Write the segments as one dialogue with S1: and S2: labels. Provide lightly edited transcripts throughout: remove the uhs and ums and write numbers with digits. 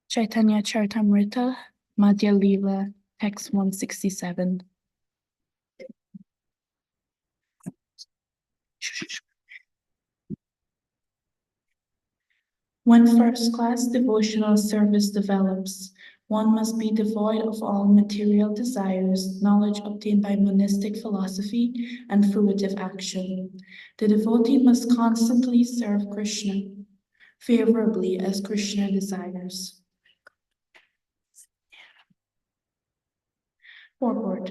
S1: Caitanya Caritamrta, Madhya Lila, text 167. When first-class devotional service develops, one must be devoid of all material desires, knowledge obtained by monistic philosophy, and fruitive action. The devotee must constantly serve Krishna favorably as Krishna desires. Purport.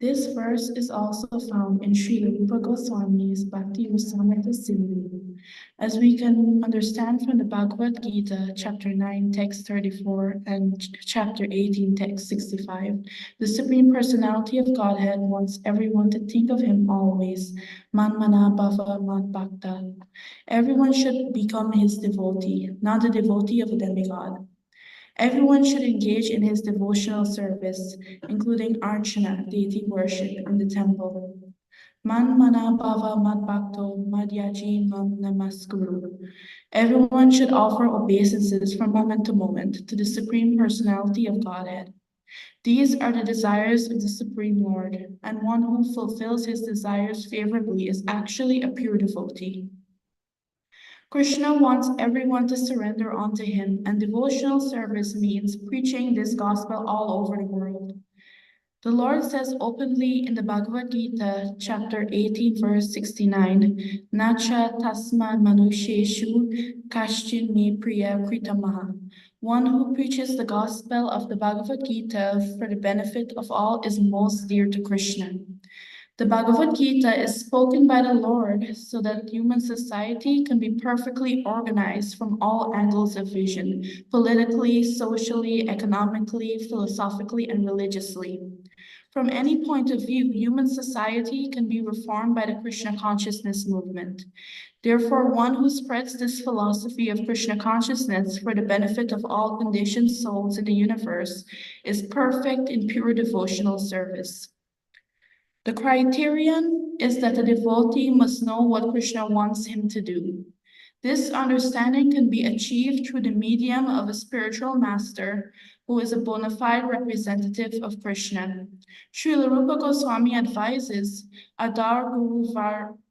S1: This verse is also found in Śrīla Rūpa Gosvāmī's Bhakti Rasamrita Sindhu. As we can understand from the Bhagavad Gita, chapter 9, text 34, and chapter 18, text 65, the Supreme Personality of Godhead wants everyone to think of him always, man mana bhava mat bhakta. Everyone should become his devotee, not the devotee of a demigod. Everyone should engage in his devotional service, including archana, deity worship, in the temple. Man mana bhava mad bhakto madhyaji mam namaskuru. Everyone should offer obeisances from moment to moment to the Supreme Personality of Godhead. These are the desires of the Supreme Lord, and one who fulfills his desires favorably is actually a pure devotee. Krishna wants everyone to surrender unto him, and devotional service means preaching this gospel all over the world. The Lord says openly in the Bhagavad Gita, chapter 18, verse 69, Nacha tasma manusheshu kashchin me priya kritamaha. One who preaches the gospel of the Bhagavad Gita for the benefit of all is most dear to Krishna. The Bhagavad Gita is spoken by the Lord so that human society can be perfectly organized from all angles of vision, politically, socially, economically, philosophically, and religiously. From any point of view, human society can be reformed by the Krishna consciousness movement. Therefore, one who spreads this philosophy of Krishna consciousness for the benefit of all conditioned souls in the universe is perfect in pure devotional service. The criterion is that the devotee must know what Krishna wants him to do. This understanding can be achieved through the medium of a spiritual master who is a bona fide representative of Krishna. Śrīla Rūpa Gosvāmī advises Adar Guru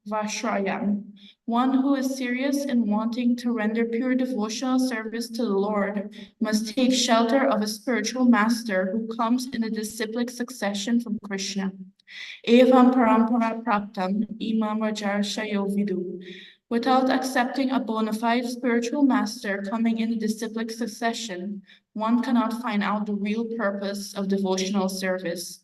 S1: Vashrayam, one who is serious in wanting to render pure devotional service to the Lord must take shelter of a spiritual master who comes in a disciplic succession from Krishna. Evam parampara praptam imam rajarshayo vidu. Without accepting a bona fide spiritual master coming in disciplic succession, one cannot find out the real purpose of devotional service.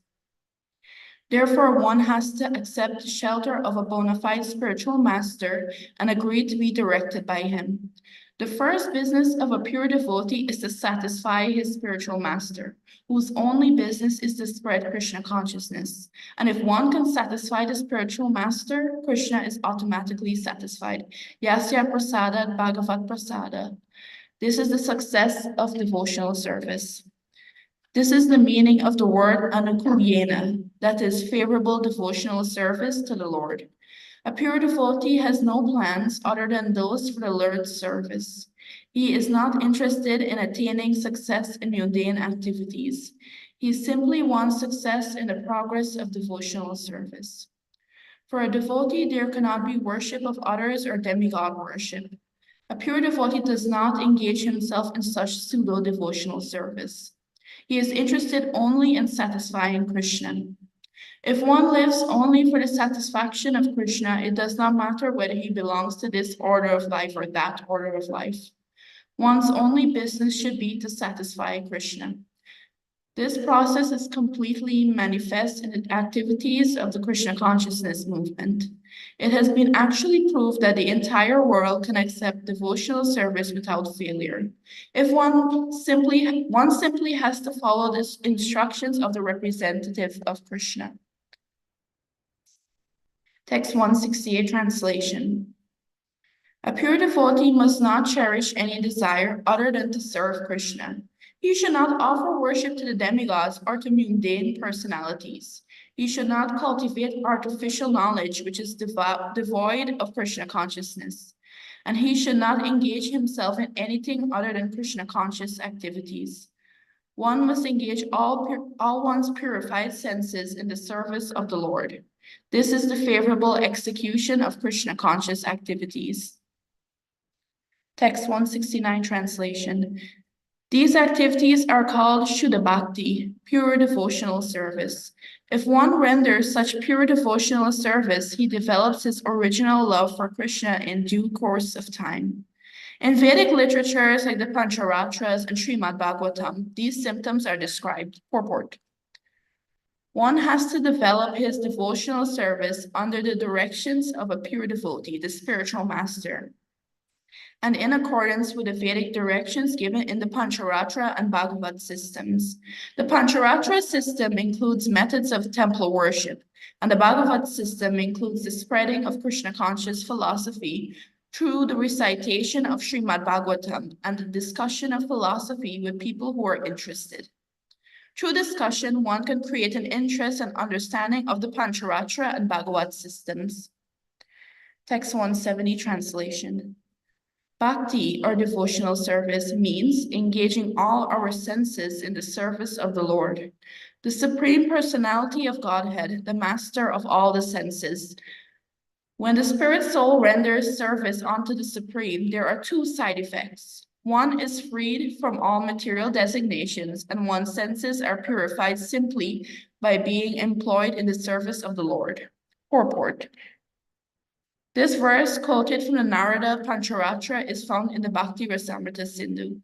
S1: Therefore, one has to accept the shelter of a bona fide spiritual master and agree to be directed by him. The first business of a pure devotee is to satisfy his spiritual master, whose only business is to spread Krishna consciousness. And if one can satisfy the spiritual master, Krishna is automatically satisfied. Yasya prasada bhagavat prasada. This is the success of devotional service. This is the meaning of the word anukulyena, that is favorable devotional service to the Lord. A pure devotee has no plans other than those for the Lord's service. He is not interested in attaining success in mundane activities. He simply wants success in the progress of devotional service. For a devotee, there cannot be worship of others or demigod worship. A pure devotee does not engage himself in such pseudo-devotional service. He is interested only in satisfying Krishna. If one lives only for the satisfaction of Krishna, it does not matter whether he belongs to this order of life or that order of life. One's only business should be to satisfy Krishna. This process is completely manifest in the activities of the Krishna consciousness movement. It has been actually proved that the entire world can accept devotional service without failure. If one simply has to follow the instructions of the representative of Krishna. Text 168 translation. A pure devotee must not cherish any desire other than to serve Krishna. He should not offer worship to the demigods or to mundane personalities. He should not cultivate artificial knowledge which is devoid of Krishna consciousness. and he should not engage himself in anything other than Krishna-conscious activities. One must engage all one's purified senses in the service of the Lord. This is the favorable execution of Krishna-conscious activities. Text 169 translation. These activities are called Shuddha Bhakti, pure devotional service. If one renders such pure devotional service, he develops his original love for Krishna in due course of time. In Vedic literatures like the Pancharatras and Srimad Bhagavatam, these symptoms are described. Purport. One has to develop his devotional service under the directions of a pure devotee, the spiritual master, and in accordance with the Vedic directions given in the Pancharatra and Bhagavad systems. The Pancharatra system includes methods of temple worship, and the Bhagavad system includes the spreading of Krishna-conscious philosophy through the recitation of Srimad Bhagavatam and the discussion of philosophy with people who are interested. Through discussion, one can create an interest and understanding of the Pancharatra and Bhagavad systems. Text 170 translation. Bhakti, or devotional service, means engaging all our senses in the service of the Lord. The Supreme Personality of Godhead, the master of all the senses. When the spirit soul renders service unto the Supreme, there are two side effects. One is freed from all material designations, and one's senses are purified simply by being employed in the service of the Lord. Purport. This verse, quoted from the Narada Pancharatra, is found in the Bhakti Rasamrita Sindhu.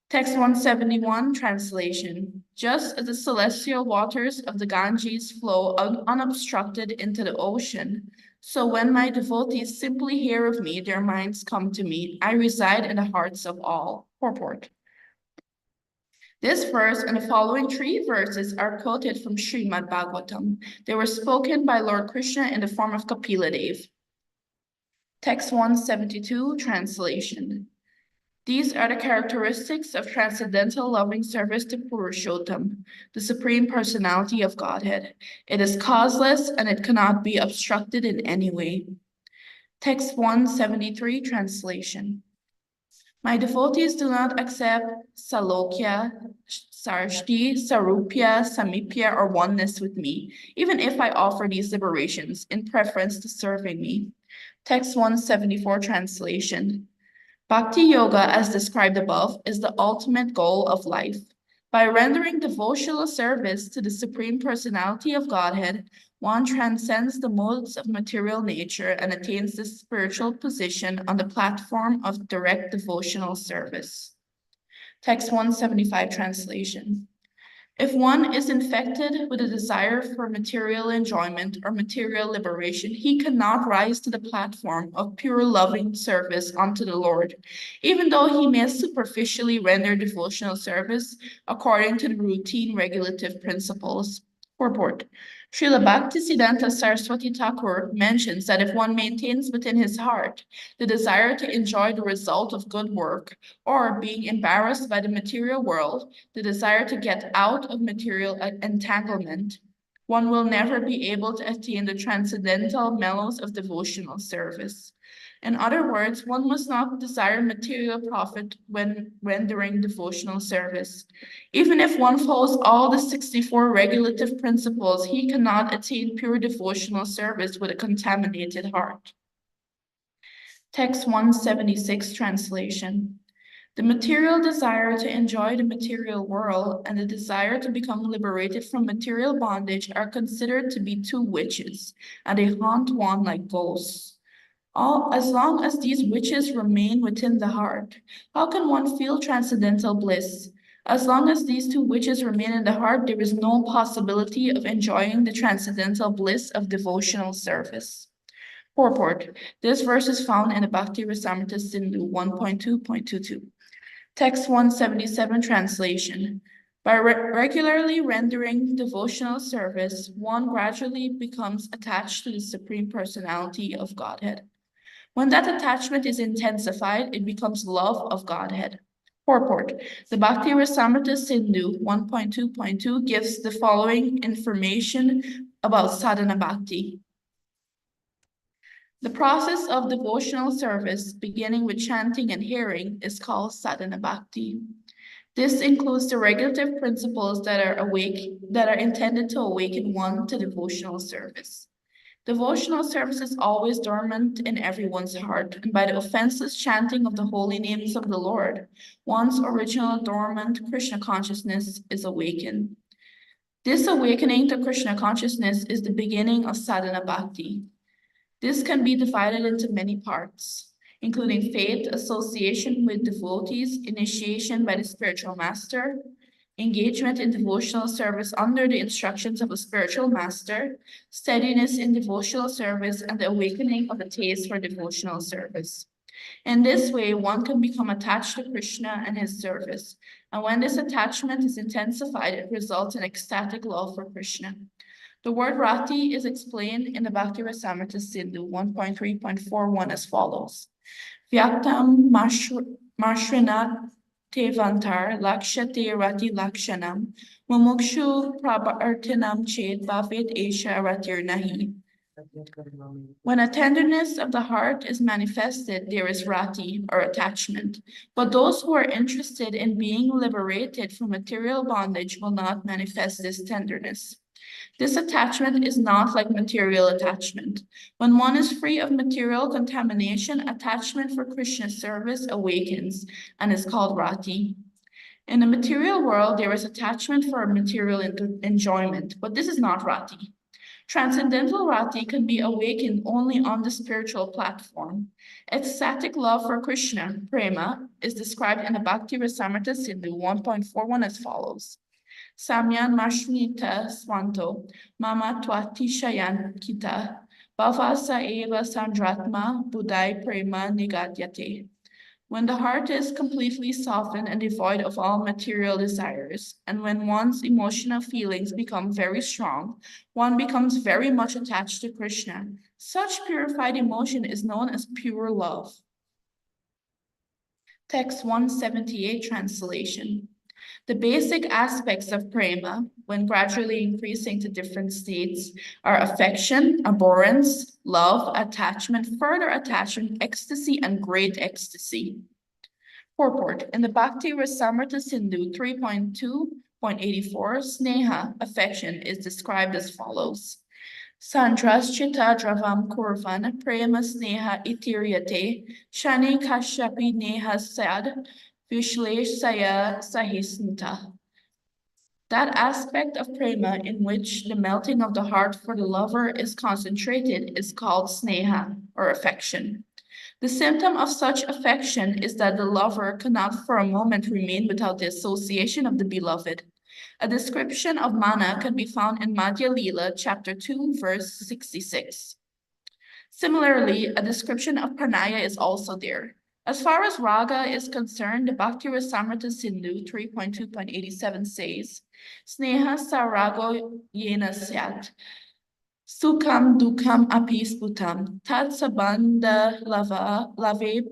S1: Text 171, translation. Just as the celestial waters of the Ganges flow unobstructed into the ocean, so when my devotees simply hear of me, their minds come to me. I reside in the hearts of all. Purport. This verse and the following 3 verses are quoted from Srimad Bhagavatam. They were spoken by Lord Krishna in the form of Kapila Dev. Text 172, translation. These are the characteristics of transcendental loving service to Purushottam, the Supreme Personality of Godhead. It is causeless and it cannot be obstructed in any way. Text 173, translation. My devotees do not accept Salokya, Sarshti, Sarupya, Samipya, or oneness with me, even if I offer these liberations in preference to serving me. Text 174 translation. Bhakti Yoga, as described above, is the ultimate goal of life. By rendering devotional service to the Supreme Personality of Godhead, one transcends the modes of material nature and attains the spiritual position on the platform of direct devotional service. Text 175 translation. If one is infected with a desire for material enjoyment or material liberation, he cannot rise to the platform of pure loving service unto the Lord, even though he may superficially render devotional service according to the routine regulative principles. Purport. Śrīla Bhaktisiddhanta Saraswati Thakur mentions that if one maintains within his heart the desire to enjoy the result of good work, or being embarrassed by the material world, the desire to get out of material entanglement, one will never be able to attain the transcendental mellows of devotional service. In other words, one must not desire material profit when rendering devotional service. Even if one follows all the 64 regulative principles, he cannot attain pure devotional service with a contaminated heart. Text 176 translation. The material desire to enjoy the material world and the desire to become liberated from material bondage are considered to be two witches, and they haunt one like ghosts. As long as these witches remain within the heart, how can one feel transcendental bliss? As long as these two witches remain in the heart, there is no possibility of enjoying the transcendental bliss of devotional service. Purport. This verse is found in the Bhakti Rasamrita Sindhu 1.2.22. Text 177 translation. By regularly rendering devotional service, one gradually becomes attached to the Supreme Personality of Godhead. When that attachment is intensified, it becomes love of Godhead. Purport. The Bhakti Rasamrita Sindhu 1.2.2 gives the following information about sadhana bhakti. The process of devotional service, beginning with chanting and hearing, is called sadhana bhakti. This includes the regulative principles that are intended to awaken one to devotional service. Devotional service is always dormant in everyone's heart, and by the offenseless chanting of the holy names of the Lord, one's original dormant Krishna consciousness is awakened. This awakening to Krishna consciousness is the beginning of sadhana bhakti. This can be divided into many parts, including faith, association with devotees, initiation by the spiritual master, engagement in devotional service under the instructions of a spiritual master, steadiness in devotional service, and the awakening of a taste for devotional service. In this way, one can become attached to Krishna and his service. And when this attachment is intensified, it results in ecstatic love for Krishna. The word rati is explained in the Bhakti Rasamrita Sindhu 1.3.41 as follows. Vyaktam mashrinat tevantar lakshate rati lakshanam mumukshu prabartinam ched bhavet esha ratir nahi. When a tenderness of the heart is manifested, there is rati, or attachment. But those who are interested in being liberated from material bondage will not manifest this tenderness. This attachment is not like material attachment. When one is free of material contamination, attachment for Krishna service awakens and is called rati. In the material world, there is attachment for material enjoyment, but this is not rati. Transcendental rati can be awakened only on the spiritual platform. Ecstatic love for Krishna, prema, is described in the Bhakti Rasamrita Sindhu 1.41 as follows. Samyan mashnita swanto, mama twatishayan kita, bhavasa eva sandratma, budai prema nigadyate. When the heart is completely softened and devoid of all material desires, and when one's emotional feelings become very strong, one becomes very much attached to Krishna. Such purified emotion is known as pure love. Text 178 translation. The basic aspects of prema, when gradually increasing to different states, are affection, abhorrence, love, attachment, further attachment, ecstasy, and great ecstasy. Purport. In the Bhakti Rasamrita Sindhu 3.2.84, sneha, affection, is described as follows. Sandraschita dravam kurvan prema sneha itiryate shani kashyapi neha sad vishleshaya sahisnita. That aspect of prema in which the melting of the heart for the lover is concentrated is called sneha, or affection. The symptom of such affection is that the lover cannot for a moment remain without the association of the beloved. A description of mana can be found in Madhya Lila, chapter 2, verse 66. Similarly, a description of pranaya is also there. As far as raga is concerned, the Bhakti Rasamrita Sindhu 3.2.87 says, Sneha sa rago yena syat. Sukham dukham api sputam, tat sabandha lave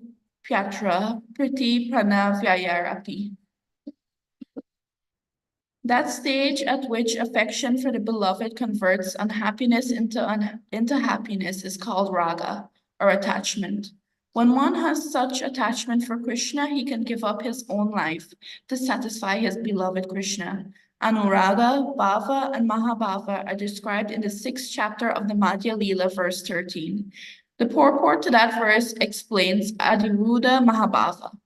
S1: pyatra priti pranavyayarapi. That stage at which affection for the beloved converts unhappiness into happiness is called raga, or attachment. When one has such attachment for Krishna, he can give up his own life to satisfy his beloved Krishna. Anuraga, Bhava, and Mahabhava are described in the 6th chapter of the Madhya Lila, verse 13. The purport to that verse explains Adiruddha Mahabhava.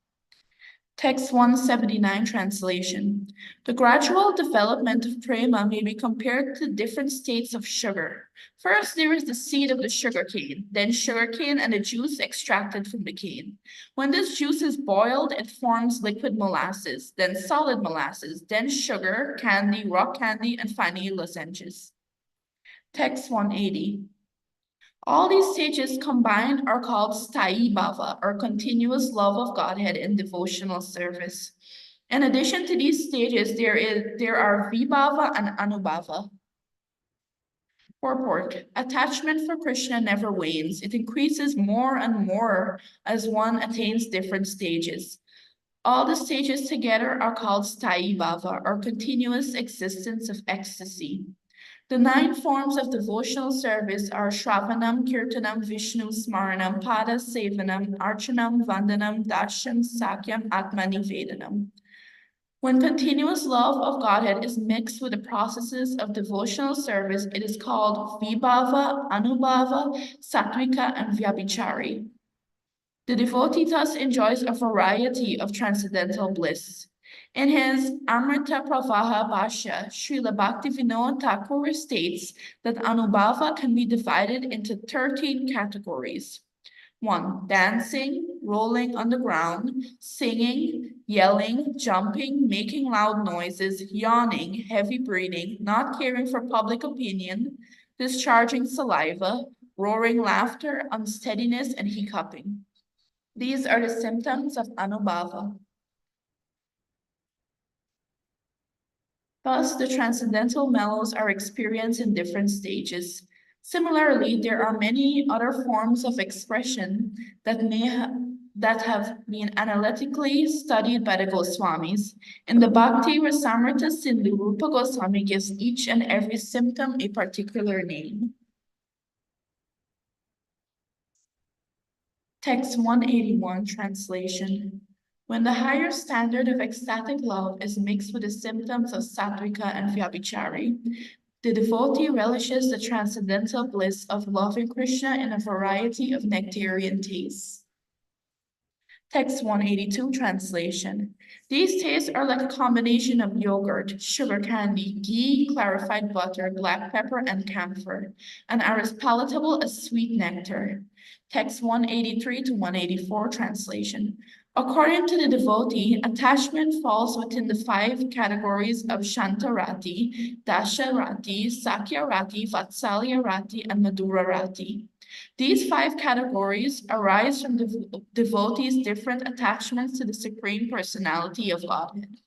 S1: Text 179 translation. The gradual development of prema may be compared to different states of sugar. First, there is the seed of the sugarcane, then sugarcane and the juice extracted from the cane. When this juice is boiled, it forms liquid molasses, then solid molasses, then sugar, candy, rock candy, and finally lozenges. Text 180. All these stages combined are called sthayi bhava, or continuous love of Godhead in devotional service. In addition to these stages, there are vibhava and anubhava. Purport. Attachment for Krishna never wanes. It increases more and more as one attains different stages. All the stages together are called sthayi bhava, or continuous existence of ecstasy. The 9 forms of devotional service are Shravanam, Kirtanam, Vishnu, Smaranam, Pada, Sevanam, Archanam, Vandanam, Dashyam, Sakyam, Atmanivedanam. When continuous love of Godhead is mixed with the processes of devotional service, it is called Vibhava, Anubhava, Sattvika, and Vyabhichari. The devotee thus enjoys a variety of transcendental bliss. In his Amrita Pravaha Bhashya, Śrīla Bhaktivinoda Thakur states that Anubhava can be divided into 13 categories. 1. Dancing, rolling on the ground, singing, yelling, jumping, making loud noises, yawning, heavy breathing, not caring for public opinion, discharging saliva, roaring laughter, unsteadiness, and hiccuping. These are the symptoms of Anubhava. Thus, the transcendental mellows are experienced in different stages. Similarly, there are many other forms of expression that have been analytically studied by the Goswāmīs. In the Bhakti Rasamrita Sindhu, Rūpa Gosvāmī gives each and every symptom a particular name. Text 181, translation. When the higher standard of ecstatic love is mixed with the symptoms of Sattvika and Vyabhichari, the devotee relishes the transcendental bliss of loving Krishna in a variety of nectarian tastes. Text 182, translation. These tastes are like a combination of yogurt, sugar candy, ghee, clarified butter, black pepper, and camphor, and are as palatable as sweet nectar. Text 183 to 184, translation. According to the devotee, attachment falls within the 5 categories of Shantarati, Dasharati, Sakyarati, Vatsalyarati, and Madhurarati. These 5 categories arise from the devotee's different attachments to the Supreme Personality of Godhead.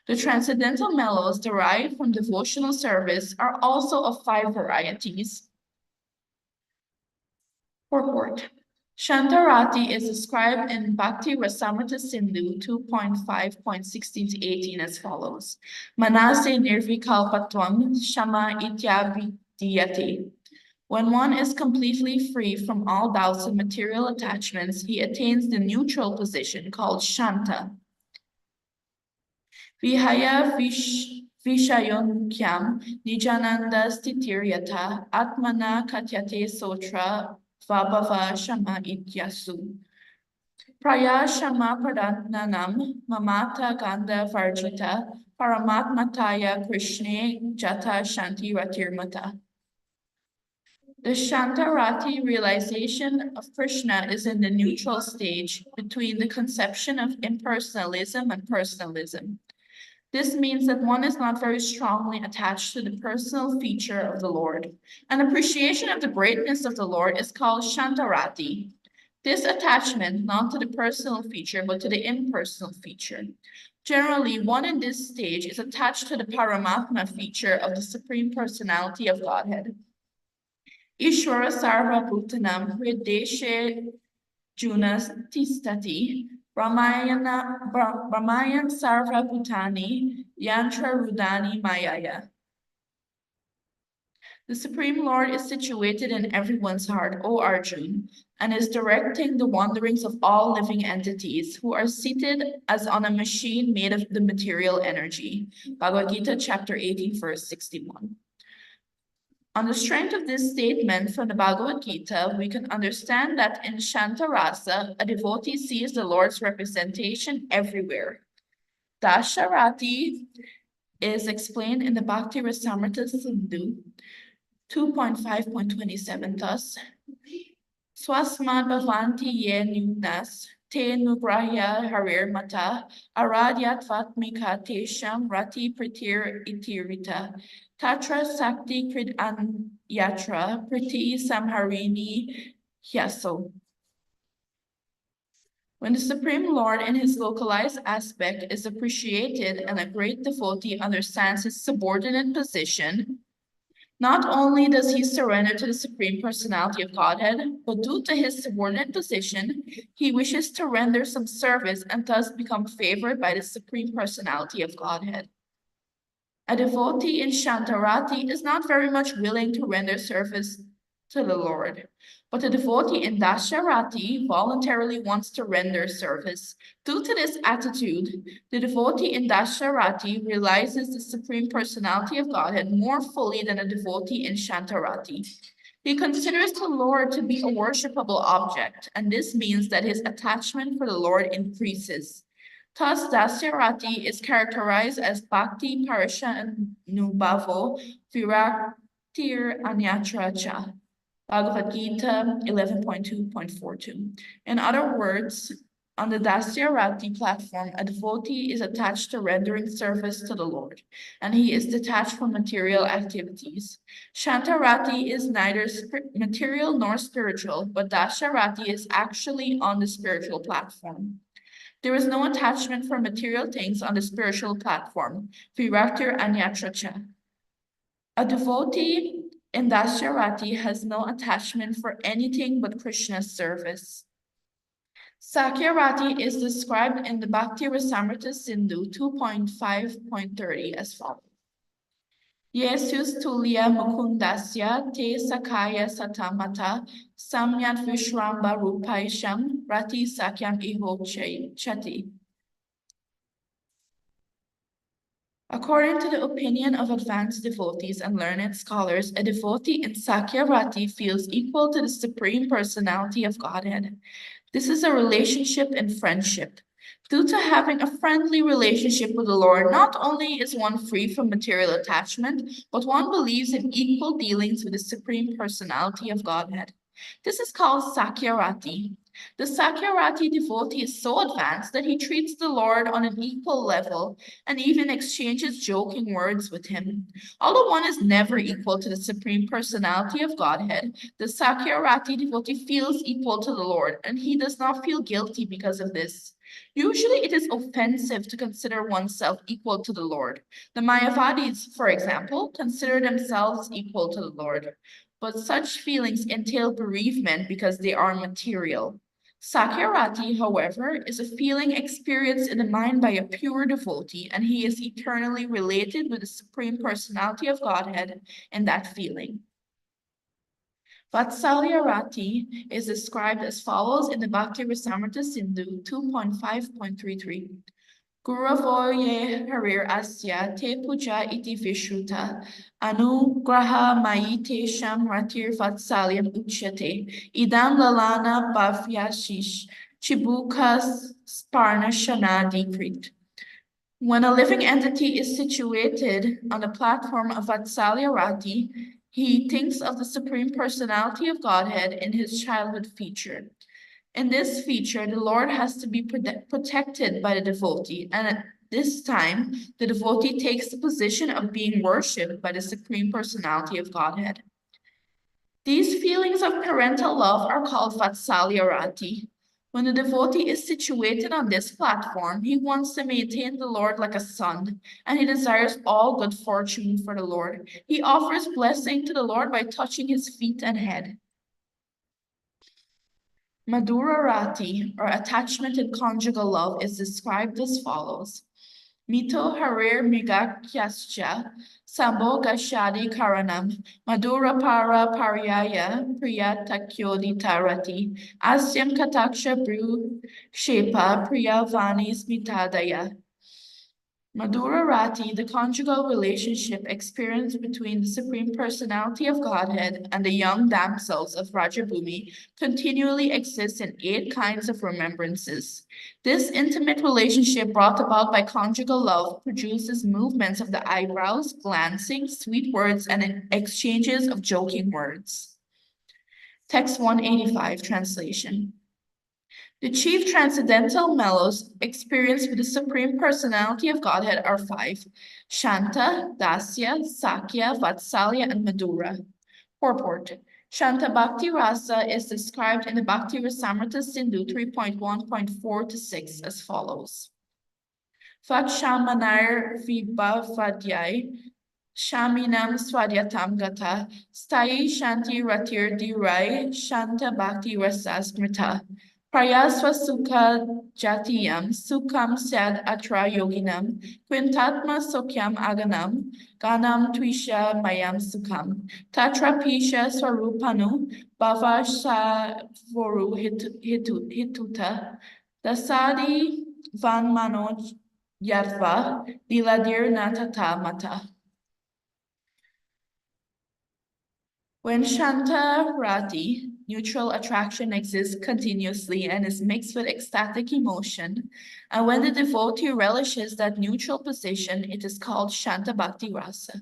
S1: The transcendental mellows derived from devotional service are also of 5 varieties. Purport. Shantarati is described in Bhakti Rasamrita Sindhu 2.5.16 to 18 as follows. Manase nirvikalpatvam shama ityabhidhyate. When one is completely free from all doubts and material attachments, he attains the neutral position called Shanta. Vihaya Vishayonkyam Nijananda Stitiryata Atmana Katyate Sotra Vabhava Shama Ityasu. Praya Shama Pradananam Mamata Ganda Varjita Paramatmataya Krishne Jata Shanti Ratirmata. The Shantarati realization of Krishna is in the neutral stage between the conception of impersonalism and personalism. This means that one is not very strongly attached to the personal feature of the Lord. An appreciation of the greatness of the Lord is called Shantarati. This attachment not to the personal feature but to the impersonal feature. Generally, one in this stage is attached to the Paramatma feature of the Supreme Personality of Godhead. Ishvara Sarva Bhutanam Hrideshe Junas Tistati Brahmayan Sarva Bhutani Yantra Rudani Mayaya. The Supreme Lord is situated in everyone's heart, O Arjun, and is directing the wanderings of all living entities who are seated as on a machine made of the material energy. Bhagavad Gita chapter 18, verse 61. On the strength of this statement from the Bhagavad Gita, we can understand that in Shantarasa, a devotee sees the Lord's representation everywhere. Dasharati is explained in the Bhakti Rasamrita Sindhu 2.5.27 thus. Swasmad bhavanti ye nunas te nugrahya harir mata aradyat vatmika tesham rati pratir itirita. Tatra Sakti Krid Yatra Priti Samharini Hyaso. When the Supreme Lord in his localized aspect is appreciated and a great devotee understands his subordinate position, not only does he surrender to the Supreme Personality of Godhead, but due to his subordinate position, he wishes to render some service and thus become favored by the Supreme Personality of Godhead. A devotee in Shantarati is not very much willing to render service to the Lord, but a devotee in Dasharati voluntarily wants to render service. Due to this attitude, the devotee in Dasharati realizes the Supreme Personality of Godhead more fully than a devotee in Shantarati. He considers the Lord to be a worshipable object, and this means that his attachment for the Lord increases. Thus, Dasyarati is characterized as Bhakti Parishanubhavo Viraktir Anyatracha. Bhagavad Gita 11.2.42. In other words, on the Dasyarati platform, a devotee is attached to rendering service to the Lord, and he is detached from material activities. Shantarati is neither material nor spiritual, but Dasharati is actually on the spiritual platform. There is no attachment for material things on the spiritual platform. Viraktir Anyatracha. A devotee in Dasyarati has no attachment for anything but Krishna's service. Sakyarati is described in the Bhakti Rasamrita Sindhu 2.5.30 as follows. Yesus tulya mukundasya te sakaya satamata samyat vishramba rupaisham rati sakyam iho chati. According to the opinion of advanced devotees and learned scholars, a devotee in Sakyarati feels equal to the Supreme Personality of Godhead. This is a relationship in friendship. Due to having a friendly relationship with the Lord, not only is one free from material attachment, but one believes in equal dealings with the Supreme Personality of Godhead. This is called Sakyarati. The Sakyarati devotee is so advanced that he treats the Lord on an equal level and even exchanges joking words with him. Although one is never equal to the Supreme Personality of Godhead, the Sakyarati devotee feels equal to the Lord, and he does not feel guilty because of this. Usually it is offensive to consider oneself equal to the Lord. The Mayavadis, for example, consider themselves equal to the Lord. But such feelings entail bereavement because they are material. Sakyarati, however, is a feeling experienced in the mind by a pure devotee, and he is eternally related with the Supreme Personality of Godhead in that feeling. Vatsalyarati is described as follows in the Bhakti Rasamrita Sindhu 2.5.33. Guravoye harir asya te puja iti vishruta anugraha maite sham ratir vatsalyam uchyate idam lalana bhavyashish chibukas sparna shanadi krit. When a living entity is situated on the platform of Vatsalyarati, he thinks of the Supreme Personality of Godhead in his childhood feature. In this feature, the Lord has to be protected by the devotee, and at this time, the devotee takes the position of being worshipped by the Supreme Personality of Godhead. These feelings of parental love are called Vatsalyarati. When the devotee is situated on this platform, he wants to maintain the Lord like a son, and he desires all good fortune for the Lord. He offers blessing to the Lord by touching his feet and head. Madhurarati, or attachment in conjugal love, is described as follows. Mito harir migakyascha sambo gashadi karanam madhura para paryaya priyatakyodi tarati asyam kataksha bru kshepa priyavani smitadaya. Madhurarati, the conjugal relationship experienced between the Supreme Personality of Godhead and the young damsels of Rajabhumi, continually exists in 8 kinds of remembrances. This intimate relationship brought about by conjugal love produces movements of the eyebrows, glancing, sweet words, and exchanges of joking words. Text 185, translation. The chief transcendental mellows experienced with the Supreme Personality of Godhead are 5: Shanta, Dasya, Sakya, Vatsalya, and Madhura. Purport. Shanta Bhakti Rasa is described in the Bhakti Rasamrita Sindhu 3.1.4-6 as follows. Vakshamanair vibhavadyai Shaminam Swadyatam Gata Stayi Shanti Ratir Dirai Shanta Bhakti Rasa Smrita. Prayasva sukha jatiyam, sukham sad atra yoginam, quintatma sokyam aganam, ganam tvisha mayam sukham, tatra pisha swarupanu, bhavasha voru hituta, dasadi vanmano yadva, liladir natata mata. When Shanta Rati, neutral attraction exists continuously and is mixed with ecstatic emotion, and when the devotee relishes that neutral position, it is called Shanta Bhakti Rasa.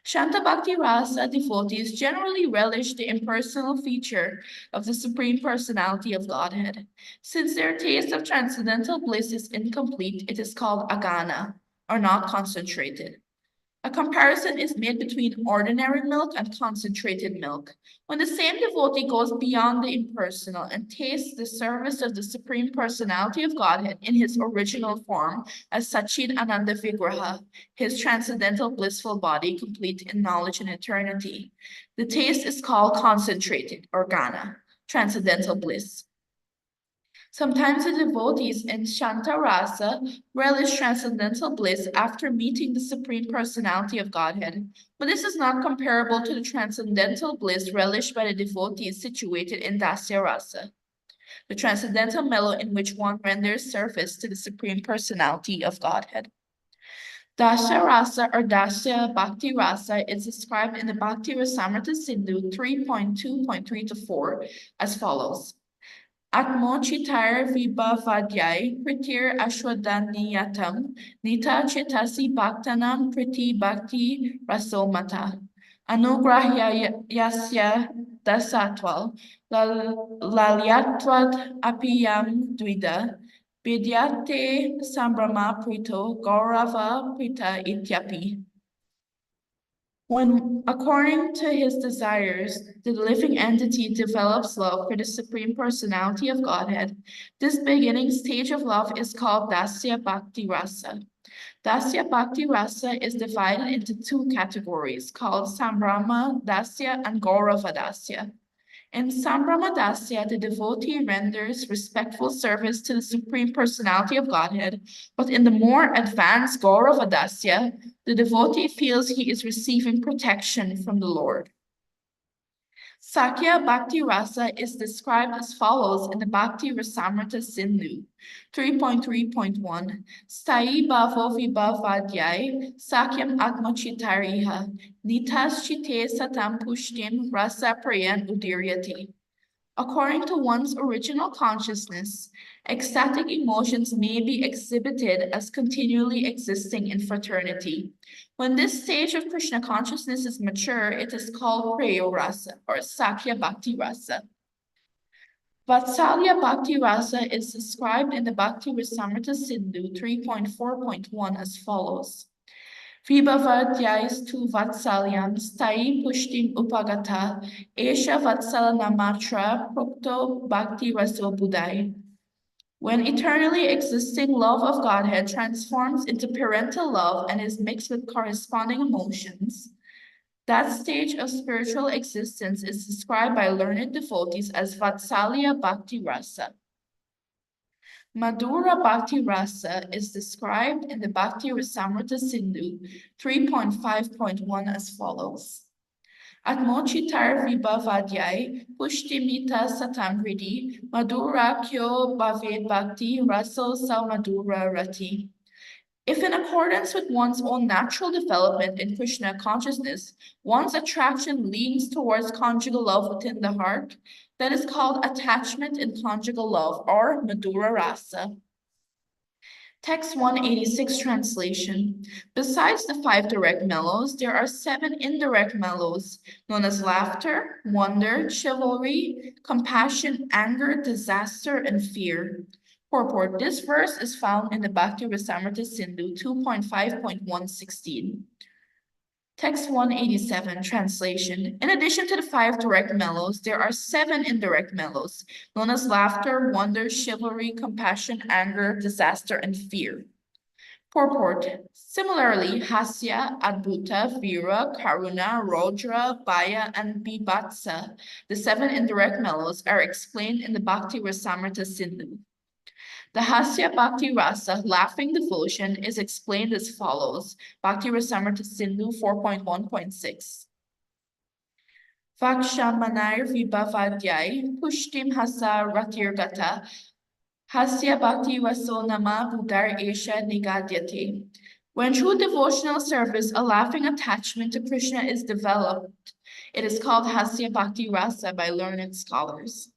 S1: Shanta Bhakti Rasa devotees generally relish the impersonal feature of the Supreme Personality of Godhead. Since their taste of transcendental bliss is incomplete, it is called agana, or not concentrated. A comparison is made between ordinary milk and concentrated milk. When the same devotee goes beyond the impersonal and tastes the service of the Supreme Personality of Godhead in his original form as Sachid Ananda Vigraha, his transcendental blissful body complete in knowledge and eternity, the taste is called concentrated or gana, transcendental bliss. Sometimes the devotees in Shanta Rasa relish transcendental bliss after meeting the Supreme Personality of Godhead, but this is not comparable to the transcendental bliss relished by the devotees situated in Dasya Rasa, the transcendental mellow in which one renders service to the Supreme Personality of Godhead. Dasya Rasa or Dasya Bhakti Rasa is described in the Bhakti Rasamrita Sindhu 3.2.3-4 as follows. Atmochitar vibhavadyai pritir ashwadaniyatam nita chitasi bhaktanam priti bhakti rasomata anugrahyasya dasatval lalyatvad apiyam dvida vidyate sambrama prito gaurava prita ityapi. When, according to his desires, the living entity develops love for the Supreme Personality of Godhead, this beginning stage of love is called Dasya Bhakti Rasa. Dasya Bhakti Rasa is divided into two categories called Sambrama Dasya and Gaurava Dasya. In Sambrama Dasya, the devotee renders respectful service to the Supreme Personality of Godhead, but in the more advanced Gaurava Dasya, the devotee feels he is receiving protection from the Lord. Sakya Bhakti Rasa is described as follows in the Bhakti Rasamrita Sindhu 3.3.1. Stai bhavo vibhavadyai sakyam atmachitariha nitas chite satam pushtim rasa prayan udiryati. According to one's original consciousness, ecstatic emotions may be exhibited as continually existing in fraternity. When this stage of Krishna consciousness is mature, it is called Preyo Rasa or Sakya Bhakti Rasa. Vatsalya Bhakti Rasa is described in the Bhakti Rasamrita Sindhu 3.4.1 as follows. Vibhavadyais tu vatsalyam stai pushtim upagata esha vatsala namatra prokto bhakti raso budai. When eternally existing love of Godhead transforms into parental love and is mixed with corresponding emotions, that stage of spiritual existence is described by learned devotees as Vatsalya Bhakti Rasa. Madhura Bhakti Rasa is described in the Bhakti Rasamrita Sindhu 3.5.1 as follows. Atmochitar vibhavadyai pushtimita satamhridi madhura kyo bhaved bhakti raso sa madhura rati. If in accordance with one's own natural development in Krishna consciousness, one's attraction leans towards conjugal love within the heart, that is called attachment in conjugal love or Madhura Rasa. Text 186 translation. Besides the 5 direct mellows, there are 7 indirect mellows, known as laughter, wonder, chivalry, compassion, anger, disaster, and fear. Purport. This verse is found in the Bhakti Rasamrita Sindhu 2.5.116. Text 187, translation. In addition to the 5 direct mellows, there are 7 indirect mellows, known as laughter, wonder, chivalry, compassion, anger, disaster, and fear. Purport. Similarly, Hasya, Adbhuta, Vira, Karuna, Rodra, Bhaya, and Bibhatsa, the 7 indirect mellows, are explained in the Bhakti Rasamrita Sindhu. The Hasya Bhakti Rasa, laughing devotion, is explained as follows. Bhakti Rasamrita Sindhu 4.1.6. Vakshamanair vibhavadyai pushtim hasa ratirgata hasya bhakti raso nama buddhar esha nigadyate. When through devotional service a laughing attachment to Krishna is developed, it is called Hasya Bhakti Rasa by learned scholars.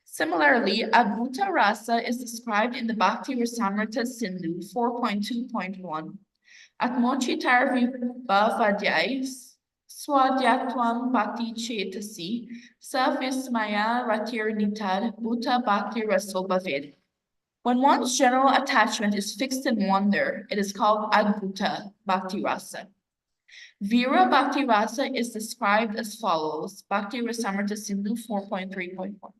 S1: Similarly, Adbhuta Rasa is described in the Bhakti Rasamrita Sindhu 4.2.1. Atmochitar vibhavadhyai swadhyatvam bhakti chetasi savismaya ratirnitad bhuta bhakti raso bhavid. When one's general attachment is fixed in wonder, it is called Adbhuta Bhakti Rasa. Vira Bhakti Rasa is described as follows. Bhakti Rasamrita Sindhu 4.3.1.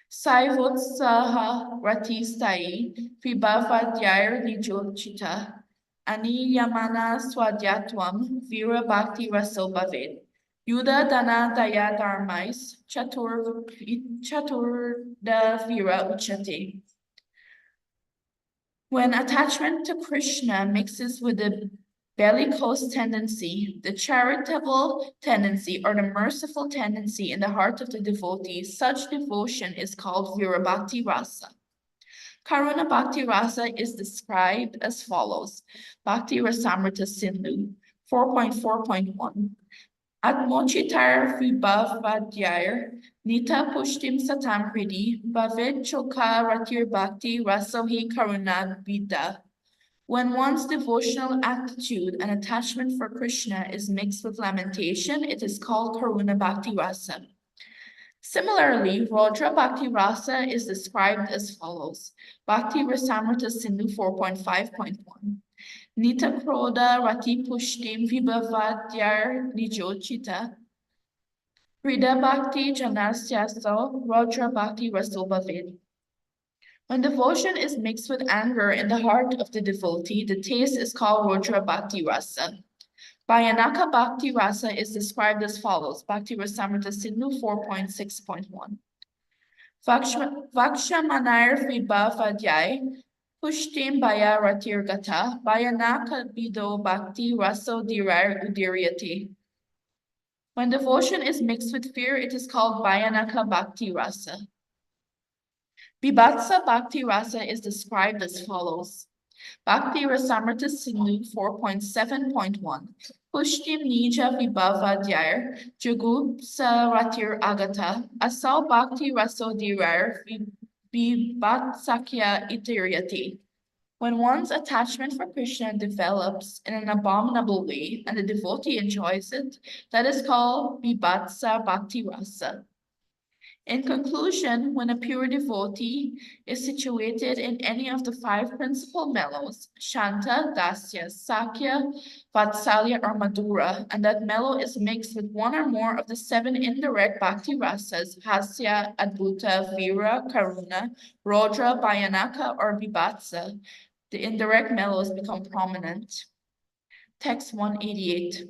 S1: Saivotsaha ratistai vibhavadhyar nijochita aniyamana swadhyatvam vira bhakti raso bhavid. Yuda dana daya dharmais chaturda vira uchate. When attachment to Krishna mixes with the bellicose tendency, the charitable tendency, or the merciful tendency in the heart of the devotee, such devotion is called Vira Bhakti Rasa. Karuna Bhakti Rasa is described as follows. Bhakti Rasamrita Sindhu 4.4.1. Atmochitar vibhavadhyar nita pushtim satam hridi bhavid choka ratir bhakti rasohi karuna vida. When one's devotional attitude and attachment for Krishna is mixed with lamentation, it is called Karuna Bhakti Rasa. Similarly, Rodra Bhakti Rasa is described as follows. Bhakti Rasamrita Sindhu 4.5.1. Nita Kroda Rati Pushtim Vibhavadyar Nijochita Rida Bhakti Janasyaso Rodra Bhakti Raso Bhavid. When devotion is mixed with anger in the heart of the devotee, the taste is called Rodra Bhakti Rasa. Bhayanaka Bhakti Rasa is described as follows. Bhakti Rasamrita Sindhu 4.6.1. Vakshamanar Vibhavadhyai Pushtim Bhaya Ratirgata Bhayanaka Bido Bhakti Raso Dirar Udiryati. When devotion is mixed with fear, it is called Bhayanaka Bhakti Rasa. Bibhatsa Bhakti Rasa is described as follows. Bhakti Rasamrita Sindhu 4.7.1. Pushtim Nija Vibhavadhyar Jugupsa Ratir Agata Asau Bhakti Raso Dirar Vibhatsakya Itiryati. When one's attachment for Krishna develops in an abominable way and the devotee enjoys it, that is called Vibhatsa Bhakti Rasa. In conclusion, when a pure devotee is situated in any of the 5 principal mellows, Shanta, Dasya, Sakya, Vatsalya, or Madhura, and that mellow is mixed with one or more of the 7 indirect bhakti rasas, Hasya, Adbhuta, Vira, Karuna, Rodra, Bhayanaka, or Vibhatsa, the indirect mellows become prominent. Text 188.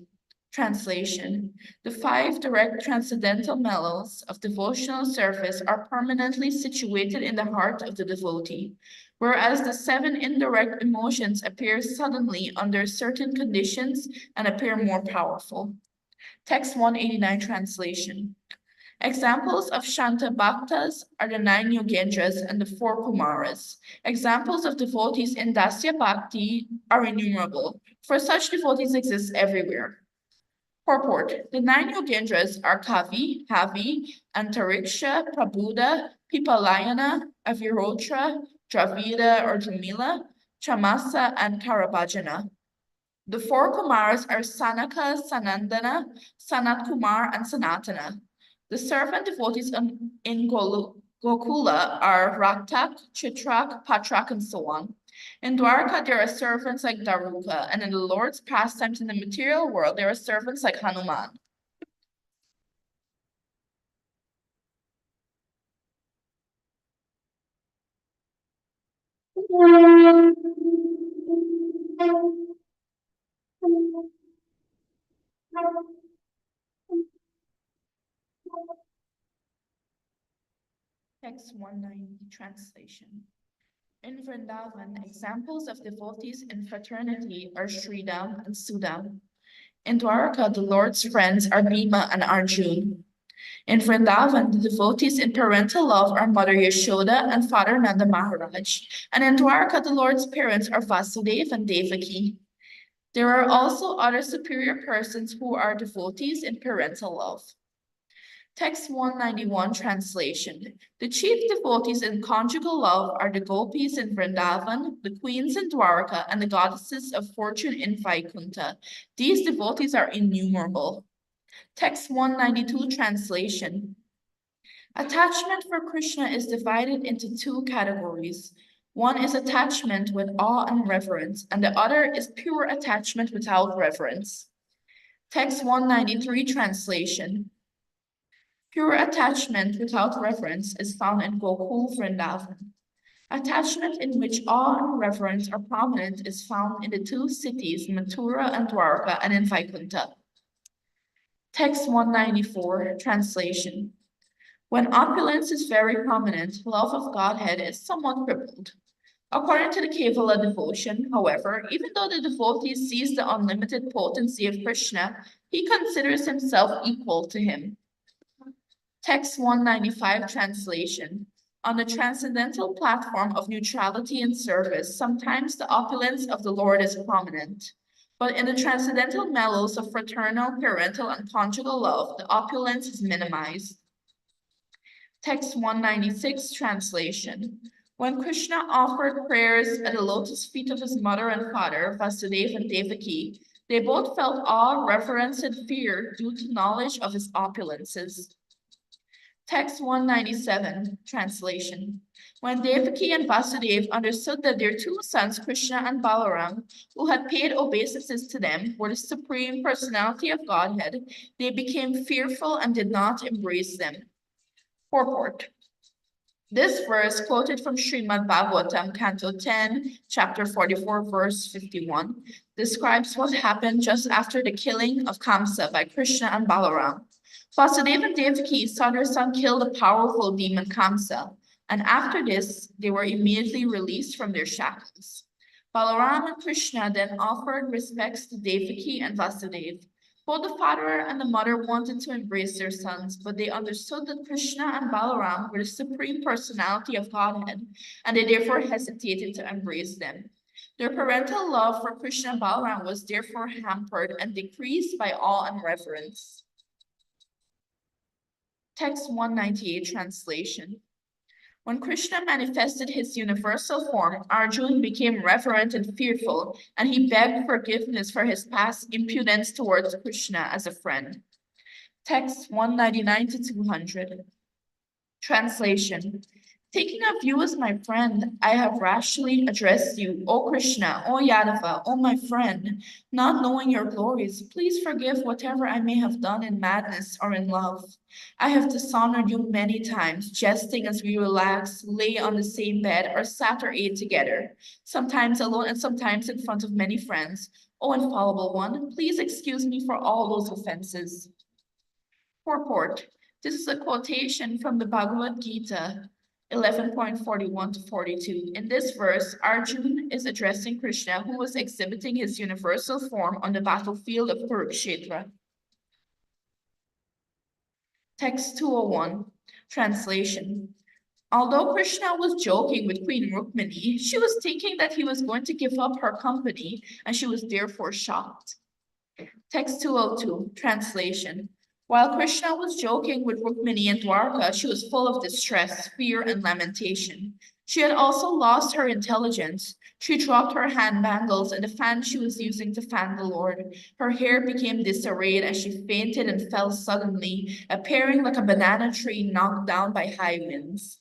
S1: Translation. The 5 direct transcendental mellows of devotional service are permanently situated in the heart of the devotee, whereas the 7 indirect emotions appear suddenly under certain conditions and appear more powerful. Text 189 translation. Examples of Shanta Bhaktas are the 9 Yogendras and the 4 Kumaras. Examples of devotees in Dasya Bhakti are innumerable, for such devotees exist everywhere. Purport. The 9 Yogendras are Kavi, Havi, Antariksha, Prabuddha, Pipalayana, Avirotra, Dravida or Jamila, Chamasa, and Karabhajana. The 4 Kumaras are Sanaka, Sanandana, Sanat Kumar, and Sanatana. The servant devotees in Gokula are Raktak, Chitrak, Patrak, and so on. In Dwarka, there are servants like Daruka, and in the Lord's pastimes in the material world, there are servants like Hanuman. Text 190, translation. In Vrindavan, examples of devotees in fraternity are Śrīla and Sudha. In Dwaraka, the Lord's friends are Bhima and Arjuna. In Vrindavan, the devotees in parental love are Mother Yashoda and Father Nanda Maharaj. And in Dwaraka, the Lord's parents are Vasudeva and Devaki. There are also other superior persons who are devotees in parental love. Text 191, translation. The chief devotees in conjugal love are the gopis in Vrindavan, the queens in Dwaraka, and the goddesses of fortune in Vaikuntha. These devotees are innumerable. Text 192, translation. Attachment for Krishna is divided into two categories. One is attachment with awe and reverence, and the other is pure attachment without reverence. Text 193, translation. Pure attachment without reverence is found in Gokul Vrindavan. Attachment in which awe and reverence are prominent is found in the two cities, Mathura and Dwaraka, and in Vaikuntha. Text 194, translation. When opulence is very prominent, love of Godhead is somewhat crippled. According to the Kevala devotion, however, even though the devotee sees the unlimited potency of Krishna, he considers himself equal to him. Text 195, translation. On the transcendental platform of neutrality and service, sometimes the opulence of the Lord is prominent. But in the transcendental mellows of fraternal, parental, and conjugal love, the opulence is minimized. Text 196, translation. When Krishna offered prayers at the lotus feet of his mother and father, Vasudeva and Devaki, they both felt awe, reverence, and fear due to knowledge of his opulences. Text 197, translation. When Devaki and Vasudeva understood that their two sons, Krishna and Balaram, who had paid obeisances to them, were the Supreme Personality of Godhead, they became fearful and did not embrace them. Purport. This verse, quoted from Srimad Bhagavatam, Canto 10, Chapter 44, verse 51, describes what happened just after the killing of Kamsa by Krishna and Balaram. Vasudeva and Devaki saw their son kill the powerful demon Kamsa, and after this, they were immediately released from their shackles. Balaram and Krishna then offered respects to Devaki and Vasudeva. Both the father and the mother wanted to embrace their sons, but they understood that Krishna and Balaram were the Supreme Personality of Godhead, and they therefore hesitated to embrace them. Their parental love for Krishna and Balaram was therefore hampered and decreased by awe and reverence. Text 198, translation. When Krishna manifested his universal form, Arjuna became reverent and fearful, and he begged forgiveness for his past impudence towards Krishna as a friend. Text 199 to 200. Translation. Taking of you as my friend, I have rashly addressed you, O Krishna, O Yadava, O my friend. Not knowing your glories, please forgive whatever I may have done in madness or in love. I have dishonored you many times, jesting as we relax, lay on the same bed, or sat or ate together, sometimes alone and sometimes in front of many friends. O infallible one, please excuse me for all those offenses. Purport. This is a quotation from the Bhagavad Gita, 11.41 to 42. In this verse, Arjuna is addressing Krishna, who was exhibiting his universal form on the battlefield of Kurukshetra. Text 201, translation. Although Krishna was joking with Queen Rukmini, she was thinking that he was going to give up her company, and she was therefore shocked. Text 202, translation. While Krishna was joking with Rukmini in Dwarka, she was full of distress, fear, and lamentation. She had also lost her intelligence. She dropped her hand bangles and the fan she was using to fan the Lord. Her hair became disarrayed as she fainted and fell suddenly, appearing like a banana tree knocked down by high winds.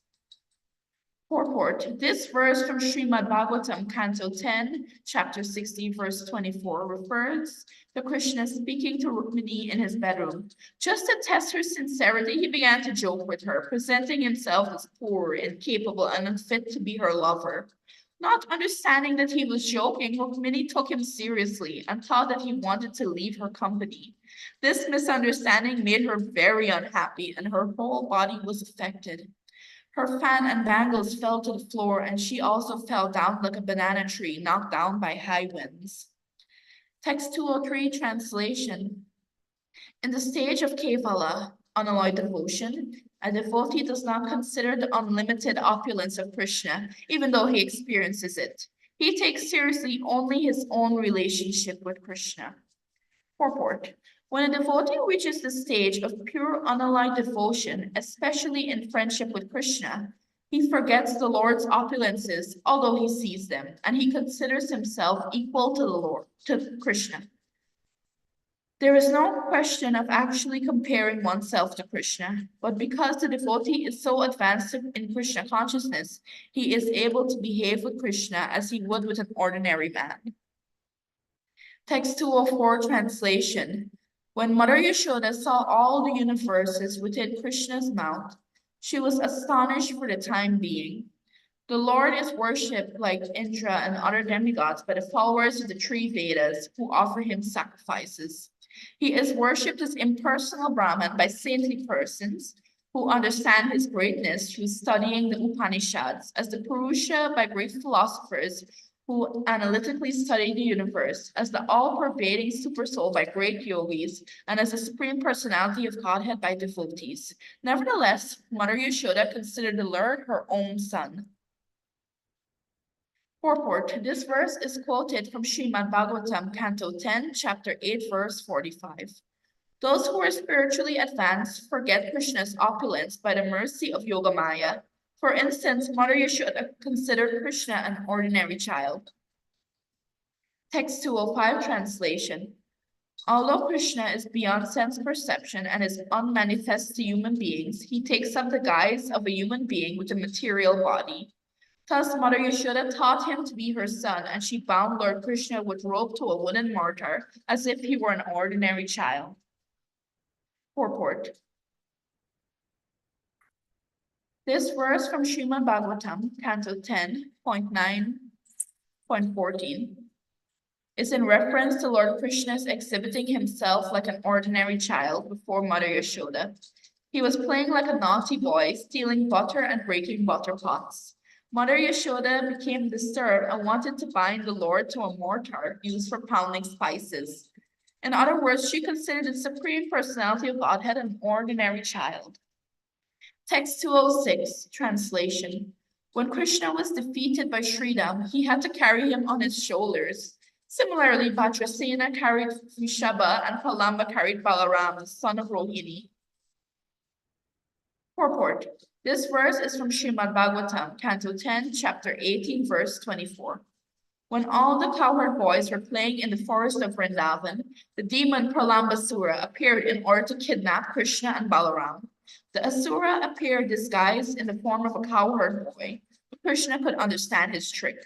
S1: Purport. This verse from Srimad Bhagavatam, Canto 10, Chapter 60, verse 24, refers to Krishna speaking to Rukmini in his bedroom. Just to test her sincerity, he began to joke with her, presenting himself as poor, incapable, and unfit to be her lover. Not understanding that he was joking, Rukmini took him seriously and thought that he wanted to leave her company. This misunderstanding made her very unhappy, and her whole body was affected. Her fan and bangles fell to the floor, and she also fell down like a banana tree knocked down by high winds. Text 203 translation. In the stage of Kevala, unalloyed devotion, a devotee does not consider the unlimited opulence of Krishna, even though he experiences it. He takes seriously only his own relationship with Krishna. Purport. When a devotee reaches the stage of pure unalloyed devotion, especially in friendship with Krishna, he forgets the Lord's opulences, although he sees them, and he considers himself equal to the Lord, to Krishna. There is no question of actually comparing oneself to Krishna, but because the devotee is so advanced in Krishna consciousness, he is able to behave with Krishna as he would with an ordinary man. Text 204 translation. When Mother Yashoda saw all the universes within Krishna's mouth, she was astonished for the time being. The Lord is worshipped like Indra and other demigods by the followers of the three Vedas who offer him sacrifices. He is worshipped as impersonal Brahman by saintly persons who understand his greatness through studying the Upanishads, as the Purusha by great philosophers who analytically study the universe, as the all-pervading supersoul by great yogis, and as the supreme personality of Godhead by devotees. Nevertheless, Mother Yashoda considered the Lord her own son. Purport. This verse is quoted from Srimad Bhagavatam, Canto 10, Chapter 8, verse 45. Those who are spiritually advanced forget Krishna's opulence by the mercy of Yogamaya. For instance, Mother Yashoda considered Krishna an ordinary child. Text 205 translation. Although Krishna is beyond sense perception and is unmanifest to human beings, he takes up the guise of a human being with a material body. Thus, Mother Yashoda taught him to be her son, and she bound Lord Krishna with rope to a wooden mortar, as if he were an ordinary child. Purport. This verse from Srimad Bhagavatam, Canto 10.9.14, is in reference to Lord Krishna's exhibiting himself like an ordinary child before Mother Yashoda. He was playing like a naughty boy, stealing butter and breaking butter pots. Mother Yashoda became disturbed and wanted to bind the Lord to a mortar used for pounding spices. In other words, she considered the Supreme Personality of Godhead an ordinary child. Text 206, translation. When Krishna was defeated by Śrīla, he had to carry him on his shoulders. Similarly, Vajrasena carried Vrishabha and Pralamba carried Balaram, the son of Rohini. Purport. This verse is from Srimad Bhagavatam, Canto 10, Chapter 18, verse 24. When all the cowherd boys were playing in the forest of Vrindavan, the demon Pralambasura appeared in order to kidnap Krishna and Balaram. The Asura appeared disguised in the form of a cowherd boy, but Krishna could understand his trick.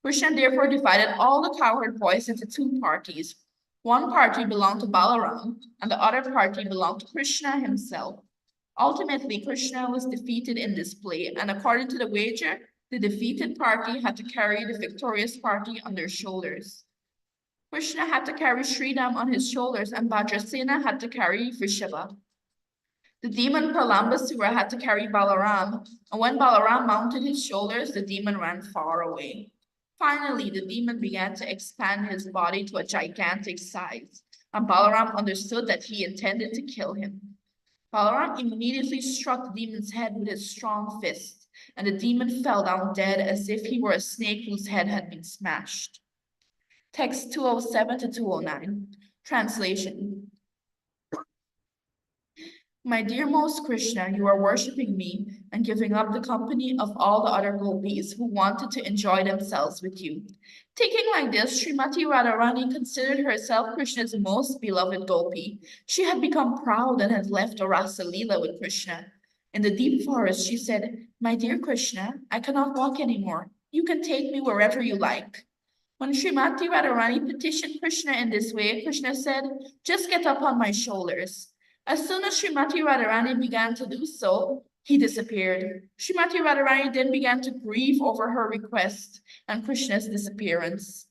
S1: Krishna therefore divided all the cowherd boys into two parties. One party belonged to Balaram, and the other party belonged to Krishna himself. Ultimately, Krishna was defeated in this play, and according to the wager, the defeated party had to carry the victorious party on their shoulders. Krishna had to carry Sridham on his shoulders, and Vajrasena had to carry Vrishabha. The demon Pralambasura had to carry Balaram, and when Balaram mounted his shoulders, the demon ran far away. Finally, the demon began to expand his body to a gigantic size, and Balaram understood that he intended to kill him. Balaram immediately struck the demon's head with his strong fist, and the demon fell down dead as if he were a snake whose head had been smashed. Text 207 to 209. Translation. My dearmost Krishna, you are worshipping me and giving up the company of all the other gopis who wanted to enjoy themselves with you. Thinking like this, Srimati Radharani considered herself Krishna's most beloved gopi. She had become proud and had left a rasa lila with Krishna. In the deep forest, she said, My dear Krishna, I cannot walk anymore. You can take me wherever you like. When Srimati Radharani petitioned Krishna in this way, Krishna said, Just get up on my shoulders. As soon as Srimati Radharani began to do so, He disappeared. Srimati Radharani then began to grieve over her request and Krishna's disappearance.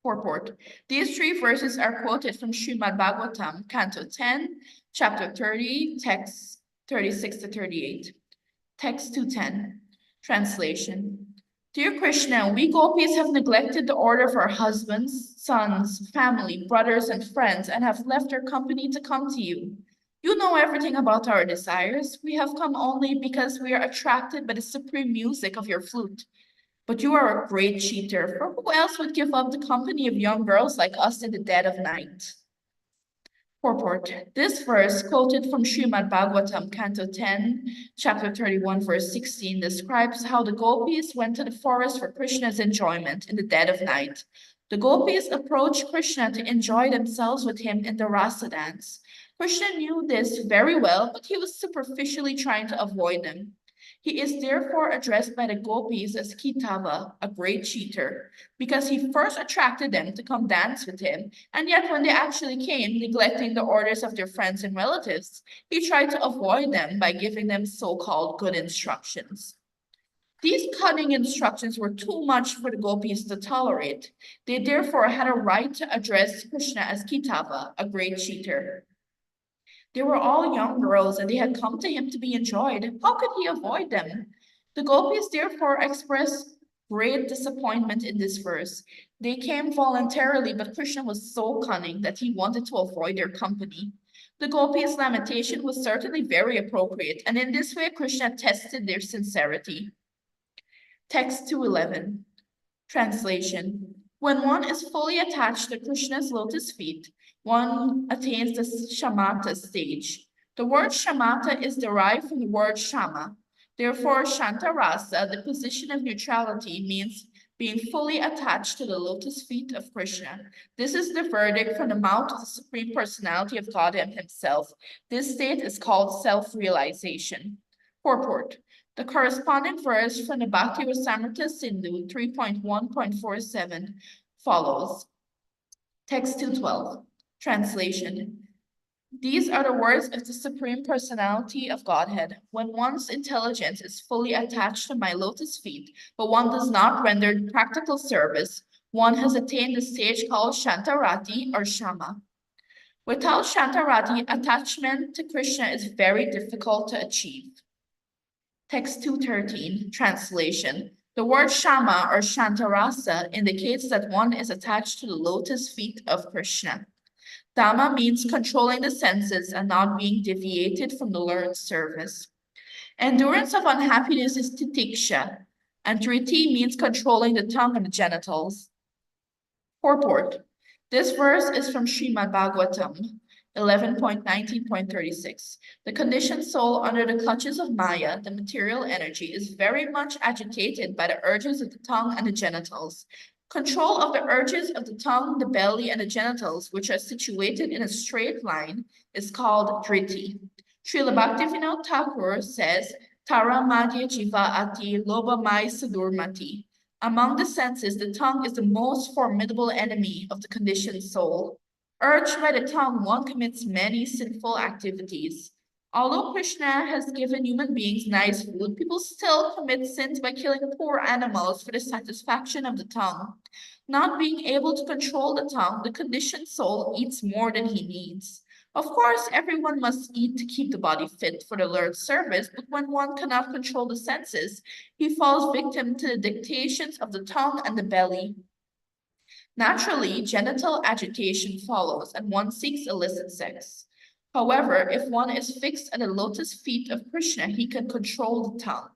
S1: Purport. These three verses are quoted from Srimad Bhagavatam, Canto 10, Chapter 30, texts 36 to 38. Text 210. Translation. Dear Krishna, we gopis have neglected the order of our husbands, sons, family, brothers, and friends, and have left our company to come to you. You know everything about our desires. We have come only because we are attracted by the supreme music of your flute. But you are a great cheater, for who else would give up the company of young girls like us in the dead of night? Purport. This verse, quoted from Srimad Bhagavatam, Canto 10, Chapter 31, verse 16, describes how the gopis went to the forest for Krishna's enjoyment in the dead of night. The gopis approached Krishna to enjoy themselves with him in the rasa dance. Krishna knew this very well, but he was superficially trying to avoid them. He is therefore addressed by the gopis as Kitava, a great cheater, because he first attracted them to come dance with him, and yet when they actually came, neglecting the orders of their friends and relatives, he tried to avoid them by giving them so-called good instructions. These cunning instructions were too much for the gopis to tolerate. They therefore had a right to address Krishna as Kitava, a great cheater. They were all young girls and they had come to him to be enjoyed. How could he avoid them? The gopis therefore expressed great disappointment in this verse. They came voluntarily, but Krishna was so cunning that he wanted to avoid their company. The gopis' lamentation was certainly very appropriate, and in this way Krishna tested their sincerity. Text 211. Translation. When one is fully attached to Krishna's lotus feet, one attains the shamatha stage. The word shamatha is derived from the word shama. Therefore, shanta rasa, the position of neutrality, means being fully attached to the lotus feet of Krishna. This is the verdict from the mouth of the Supreme Personality of Godhead himself. This state is called self-realization. Purport. The corresponding verse from the Bhakti Rasamrita Sindhu 3.1.47 follows. Text 212. Translation. These are the words of the Supreme Personality of Godhead. When one's intelligence is fully attached to my lotus feet, but one does not render practical service, one has attained the stage called Shantarati or Shama. Without Shantarati, attachment to Krishna is very difficult to achieve. Text 213, translation. The word Shama or Shantarasa indicates that one is attached to the lotus feet of Krishna. Dhamma means controlling the senses and not being deviated from the learned service. Endurance of unhappiness is titiksha, and driti means controlling the tongue and the genitals. Purport. This verse is from Srimad Bhagavatam 11.19.36. The conditioned soul under the clutches of Maya, the material energy, is very much agitated by the urges of the tongue and the genitals. Control of the urges of the tongue, the belly, and the genitals, which are situated in a straight line, is called driti. Śrīla Bhaktivinoda Thakur says, Tara Madhya Jiva Ati Loba Mai Sadurmati. Among the senses, the tongue is the most formidable enemy of the conditioned soul. Urged by the tongue, one commits many sinful activities. Although Krishna has given human beings nice food, people still commit sins by killing poor animals for the satisfaction of the tongue. Not being able to control the tongue, the conditioned soul eats more than he needs. Of course, everyone must eat to keep the body fit for the Lord's service, but when one cannot control the senses, he falls victim to the dictations of the tongue and the belly. Naturally, genital agitation follows, and one seeks illicit sex. However, if one is fixed at the lotus feet of Krishna, he can control the tongue.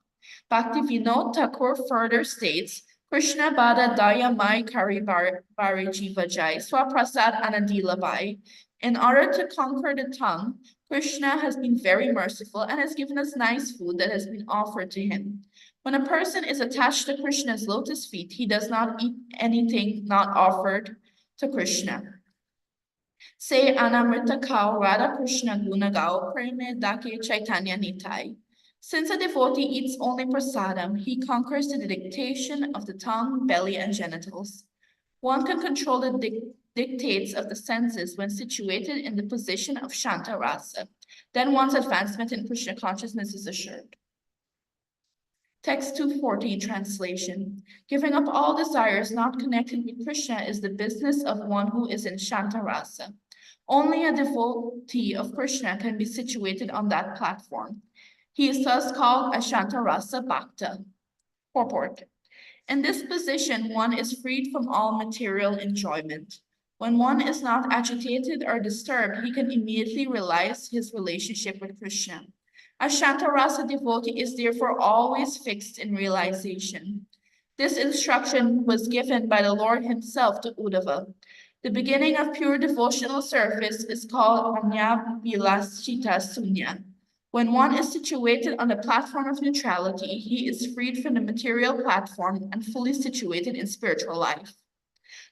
S1: Bhaktivinoda Thakur further states, Krishna Bada Daya Mai Kari Bari Jiva Jai Swaprasad Anandila Vai. In order to conquer the tongue, Krishna has been very merciful and has given us nice food that has been offered to him. When a person is attached to Krishna's lotus feet, he does not eat anything not offered to Krishna. Say Anamrita Kao Radha Krishna Guna Gao Preme Dake Caitanya Nitai. Since a devotee eats only prasadam, he conquers the dictation of the tongue, belly, and genitals. One can control the dictates of the senses when situated in the position of Shanta Rasa. Then one's advancement in Krishna consciousness is assured. Text 214 translation. Giving up all desires not connected with Krishna is the business of one who is in Shanta Rasa. Only a devotee of Krishna can be situated on that platform. He is thus called a Shanta Rasa Bhakta. Purport. In this position, one is freed from all material enjoyment. When one is not agitated or disturbed, he can immediately realize his relationship with Krishna. A Shanta Rasa devotee is therefore always fixed in realization. This instruction was given by the Lord himself to Uddhava. The beginning of pure devotional service is called Anya Vilasita Sunya. When one is situated on the platform of neutrality, he is freed from the material platform and fully situated in spiritual life.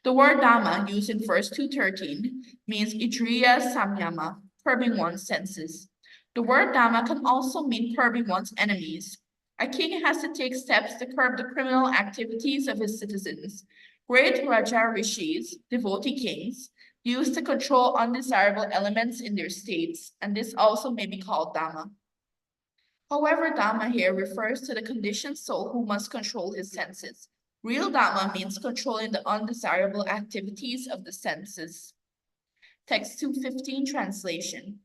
S1: The word Dhamma, used in verse 213, means Idriya Samyama, curbing one's senses. The word Dhamma can also mean curbing one's enemies. A king has to take steps to curb the criminal activities of his citizens. Great Raja Rishis, devotee kings, used to control undesirable elements in their states, and this also may be called Dhamma. However, Dhamma here refers to the conditioned soul who must control his senses. Real Dhamma means controlling the undesirable activities of the senses. Text 215 translation.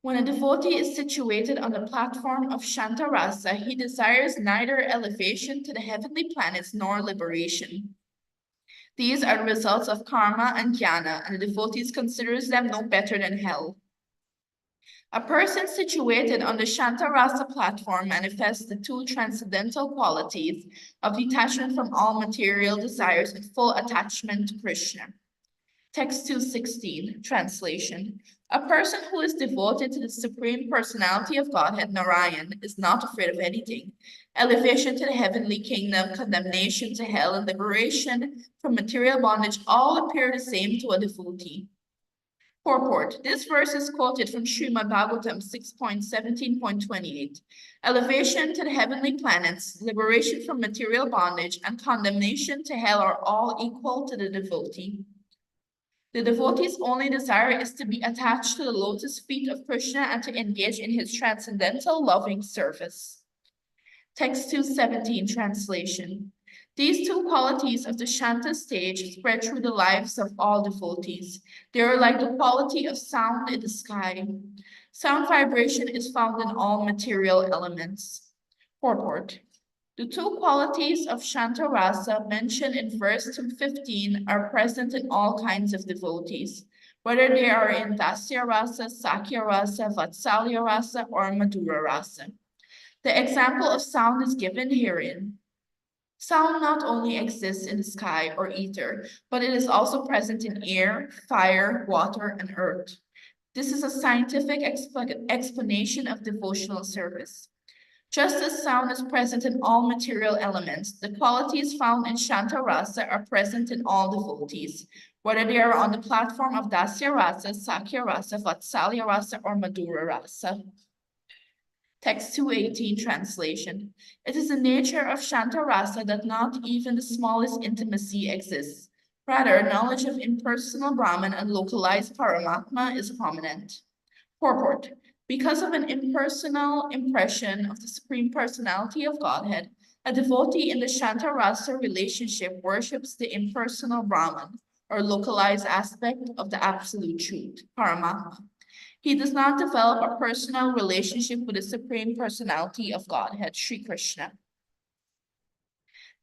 S1: When a devotee is situated on the platform of Shanta Rasa, he desires neither elevation to the heavenly planets nor liberation. These are the results of karma and jnana, and the devotee considers them no better than hell. A person situated on the Shanta Rasa platform manifests the two transcendental qualities of detachment from all material desires and full attachment to Krishna. Text 216, translation. A person who is devoted to the Supreme Personality of Godhead, Narayan, is not afraid of anything. Elevation to the heavenly kingdom, condemnation to hell, and liberation from material bondage all appear the same to a devotee. Purport. This verse is quoted from Srimad Bhagavatam 6.17.28. Elevation to the heavenly planets, liberation from material bondage, and condemnation to hell are all equal to the devotee. The devotee's only desire is to be attached to the lotus feet of Krishna and to engage in his transcendental loving service. Text 217 translation. These two qualities of the Shanta stage spread through the lives of all devotees. They are like the quality of sound in the sky. Sound vibration is found in all material elements. Purport. The two qualities of Shanta Rasa mentioned in verse 215 are present in all kinds of devotees, whether they are in Dasya Rasa, Sakya Rasa, Vatsalya Rasa, or Madhura Rasa. The example of sound is given herein. Sound not only exists in the sky or ether, but it is also present in air, fire, water, and earth. This is a scientific explanation of devotional service. Just as sound is present in all material elements, the qualities found in Shanta Rasa are present in all devotees, whether they are on the platform of Dasya Rasa, Sakya Rasa, Vatsalya Rasa, or Madhura Rasa. Text 218 translation. It is the nature of Shanta Rasa that not even the smallest intimacy exists. Rather, knowledge of impersonal Brahman and localized Paramatma is prominent. Purport. Because of an impersonal impression of the Supreme Personality of Godhead, a devotee in the Shanta Rasa relationship worships the impersonal Brahman, or localized aspect of the Absolute Truth, Paramatma. He does not develop a personal relationship with the Supreme Personality of Godhead, Sri Krishna.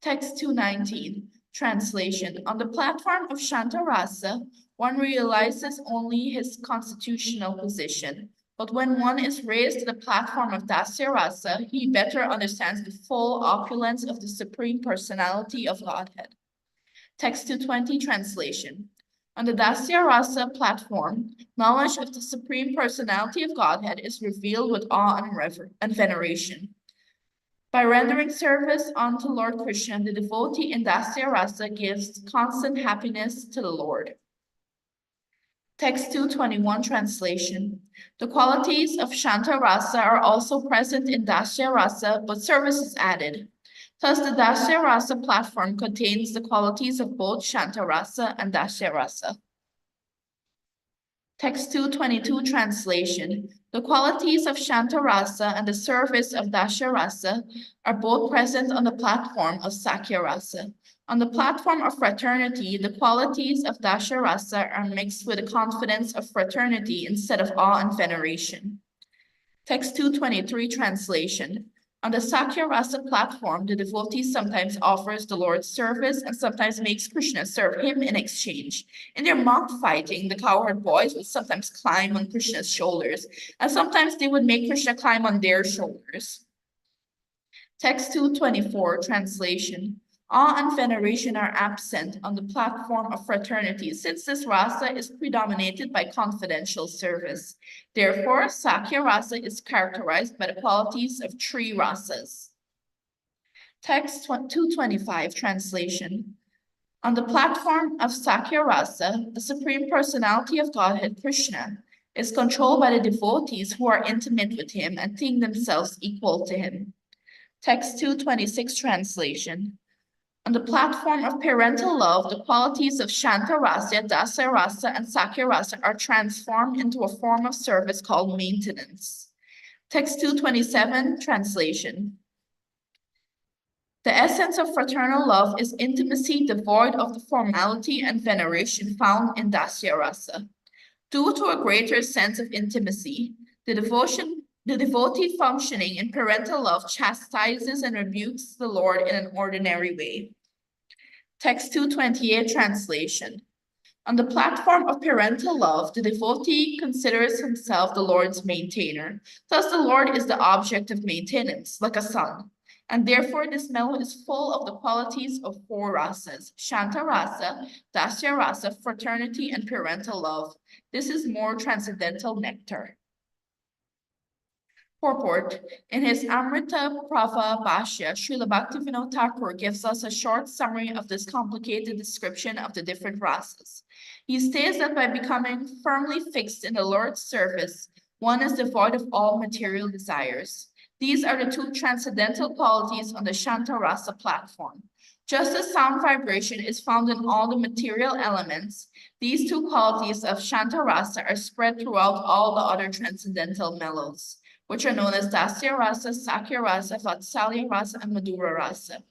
S1: Text 219, translation. On the platform of Shanta Rasa, one realizes only his constitutional position. But when one is raised to the platform of Dasya Rasa, he better understands the full opulence of the Supreme Personality of Godhead. Text 220, translation. On the Dasya Rasa platform, knowledge of the Supreme Personality of Godhead is revealed with awe and veneration. By rendering service unto Lord Krishna, the devotee in Dasya Rasa gives constant happiness to the Lord. Text 221 translation. The qualities of Shanta Rasa are also present in Dasya Rasa, but service is added. Thus, the Dasya Rasa platform contains the qualities of both Shanta Rasa and Dasya Rasa. Text 222 translation. The qualities of Shanta Rasa and the service of Dasya Rasa are both present on the platform of Sakya Rasa. On the platform of fraternity, the qualities of Dasya Rasa are mixed with the confidence of fraternity instead of awe and veneration. Text 223 translation. On the Sakya Rasa platform, the devotee sometimes offers the Lord's service and sometimes makes Krishna serve him in exchange. In their mock fighting, the cowherd boys would sometimes climb on Krishna's shoulders, and sometimes they would make Krishna climb on their shoulders. Text 224 translation. Awe and veneration are absent on the platform of fraternity, since this rasa is predominated by confidential service. Therefore, Sakya rasa is characterized by the qualities of three rasas. Text 225 translation. On the platform of Sakya rasa, the Supreme Personality of Godhead, Krishna, is controlled by the devotees who are intimate with him and think themselves equal to him. Text 226 translation. On the platform of parental love, the qualities of Shanta Rasa, Dasya Rasa, and Sakya Rasa are transformed into a form of service called maintenance. Text 227 translation. The essence of fraternal love is intimacy devoid of the formality and veneration found in Dasya Rasa. Due to a greater sense of intimacy, the devotee functioning in parental love chastises and rebukes the Lord in an ordinary way. Text 228 translation. On the platform of parental love, the devotee considers himself the Lord's maintainer. Thus, the Lord is the object of maintenance, like a son. And therefore, this mellow is full of the qualities of four rasas: Shanta Rasa, Dasya Rasa, fraternity, and parental love. This is more transcendental nectar. Purport. In his Amrita Prabha Bhashya, Śrīla Bhaktivinoda Thakur gives us a short summary of this complicated description of the different rasas. He states that by becoming firmly fixed in the Lord's service, one is devoid of all material desires. These are the two transcendental qualities on the Shanta Rasa platform. Just as sound vibration is found in all the material elements, these two qualities of Shanta Rasa are spread throughout all the other transcendental mellows, which are known as Dasya Rasa, Sakya Rasa, Vatsalya Rasa, and Madhura Rasa.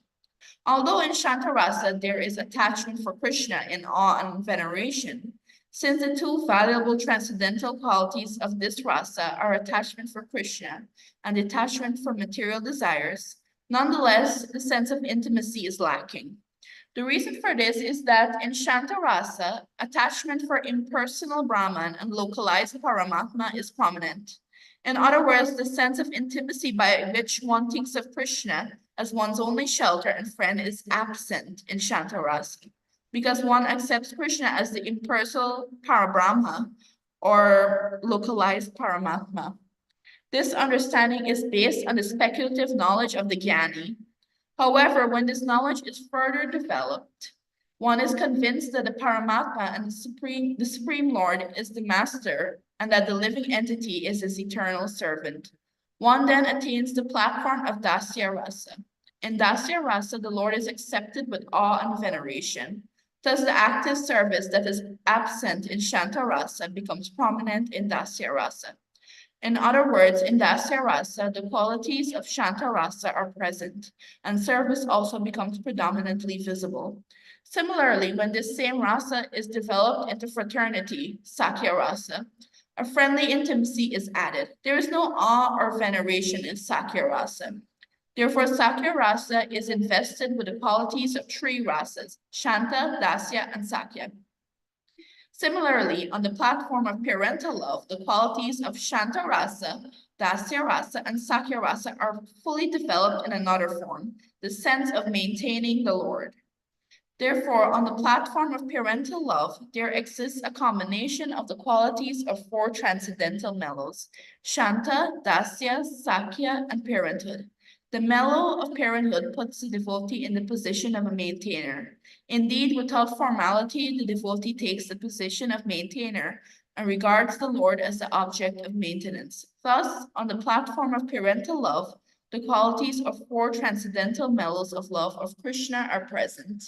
S1: Although in Shanta Rasa there is attachment for Krishna in awe and veneration, since the two valuable transcendental qualities of this rasa are attachment for Krishna and detachment from material desires, nonetheless, the sense of intimacy is lacking. The reason for this is that in Shanta Rasa, attachment for impersonal Brahman and localized Paramatma is prominent. In other words, the sense of intimacy by which one thinks of Krishna as one's only shelter and friend is absent in Shanta Rasa, because one accepts Krishna as the impersonal Parabrahma or localized Paramatma. This understanding is based on the speculative knowledge of the Jnani. However, when this knowledge is further developed, one is convinced that the Paramatma and the Supreme Lord is the master and that the living entity is his eternal servant. One then attains the platform of Dasya Rasa. In Dasya Rasa, the Lord is accepted with awe and veneration. Thus, the active service that is absent in Shanta Rasa becomes prominent in Dasya Rasa. In other words, in Dasya Rasa, the qualities of Shanta Rasa are present, and service also becomes predominantly visible. Similarly, when this same rasa is developed into fraternity, Sakya Rasa, a friendly intimacy is added. There is no awe or veneration in Sakya Rasa. Therefore, Sakya Rasa is invested with the qualities of three rasas: Shanta, Dasya, and Sakya. Similarly, on the platform of parental love, the qualities of Shanta Rasa, Dasya Rasa, and Sakya Rasa are fully developed in another form, the sense of maintaining the Lord. Therefore, on the platform of parental love, there exists a combination of the qualities of four transcendental mellows: Shanta, Dasya, Sakya, and parenthood. The mellow of parenthood puts the devotee in the position of a maintainer. Indeed, without formality, the devotee takes the position of maintainer and regards the Lord as the object of maintenance. Thus, on the platform of parental love, the qualities of four transcendental mellows of love of Krishna are present.